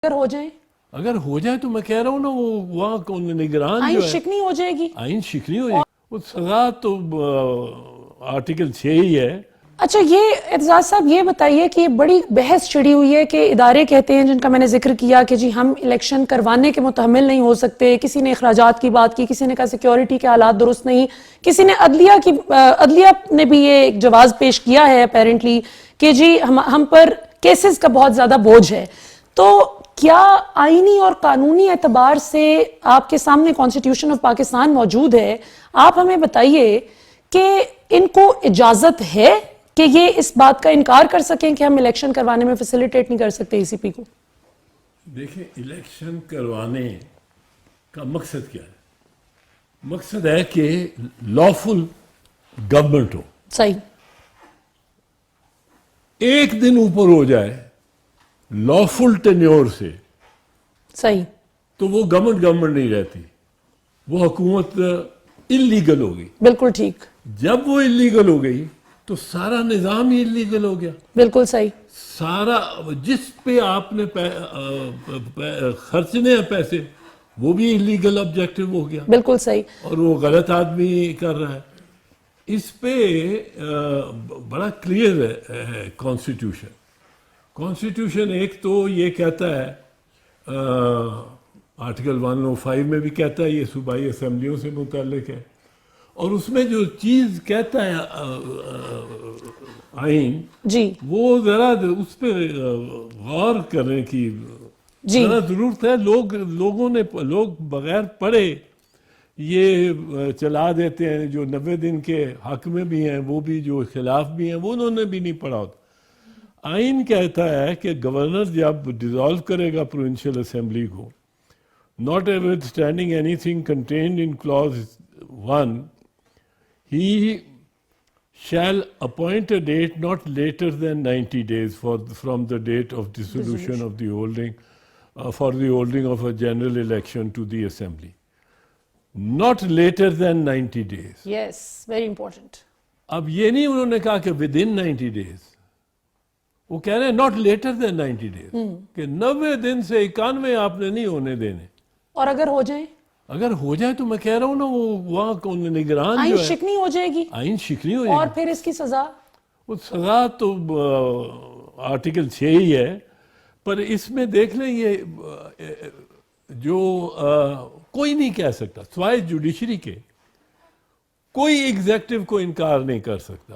اگر ہو جائے تو میں کہہ رہا ہوں نا وہ وہاں نگران آئین شکنی ہو جائے گی. آئین شکنی ہو جائے گی. وہ سزا تو آرٹیکل 6 ہی ہے. اچھا یہ اعتزاز صاحب یہ بتائیے کہ یہ بڑی بحث چھڑی ہوئی ہے کہ ادارے کہتے ہیں جن کا میں نے ذکر کیا کہ جی ہم الیکشن کروانے کے متحمل نہیں ہو سکتے. کسی نے اخراجات کی بات کی, کسی نے کہا سیکیورٹی کے حالات درست نہیں, کسی نے عدلیہ نے بھی یہ ایک جواز پیش کیا ہے اپیرنٹلی کہ جی ہم پر کیسز کا بہت زیادہ بوجھ ہے. تو کیا آئینی اور قانونی اعتبار سے آپ کے سامنے کانسٹیٹیوشن آف پاکستان موجود ہے, آپ ہمیں بتائیے کہ ان کو اجازت ہے کہ یہ اس بات کا انکار کر سکیں کہ ہم الیکشن کروانے میں فیسیلیٹیٹ نہیں کر سکتے ای سی پی کو؟ دیکھیں الیکشن کروانے کا مقصد کیا ہے؟ مقصد ہے کہ لافل گورنمنٹ ہو. صحیح. ایک دن اوپر ہو جائے لافل ٹینیور سے صحیح تو وہ گورنمنٹ نہیں رہتی, وہ حکومت اللیگل ہوگی. بالکل ٹھیک. جب وہ اللیگل ہو گئی تو سارا نظام ہی اللیگل ہو گیا. بالکل صحیح. سارا جس پہ آپ نے خرچنے ہیں پیسے وہ بھی اللیگل آبجیکٹو ہو گیا. بالکل صحیح. اور وہ غلط آدمی کر رہا ہے. اس پہ بڑا کلیئر ہے کانسٹیٹیوشن. کانسٹیٹیوشن ایک تو یہ کہتا ہے, آرٹیکل 105 میں بھی کہتا ہے, یہ صوبائی اسمبلیوں سے متعلق ہے, اور اس میں جو چیز کہتا ہے آئین جی وہ ذرا اس پہ غور کرنے کی ذرا ضرورت ہے. لوگ بغیر پڑھے یہ چلا دیتے ہیں. جو 90 دن کے حق میں بھی ہیں وہ بھی, جو خلاف بھی ہیں وہ انہوں نے بھی نہیں پڑھا ہوتا. آئین کہتا ہے کہ گورنر جب ڈیزالو کرے گا پروونشل اسمبلی کو, not notwithstanding anything contained in clause 1, he shall appoint a date not later than 90 days from the date of dissolution of the holding for the holding of a general election to the assembly. Not later than 90 days. Yes, very important. اب یہ نہیں انہوں نے کہا کہ within 90 days, وہ کہہ رہے ہیں not later than 90 days, کہ 90 دن سے 91 آپ نے نہیں ہونے دینے. اور اگر ہو جائیں؟ اگر ہو جائے تو میں کہہ رہا ہوں نا وہ وہاں نگران آئین جو ہے شکنی ہو جائے گی. آئین شکنی ہو جائے گی. اور پھر اس کی سزا؟ وہ سزا تو آرٹیکل 6 ہی ہے, پر اس میں دیکھ لیں یہ جو کوئی نہیں کہہ سکتا سوائے جوڈیشری کے, کوئی ایگزیکٹو کو انکار نہیں کر سکتا.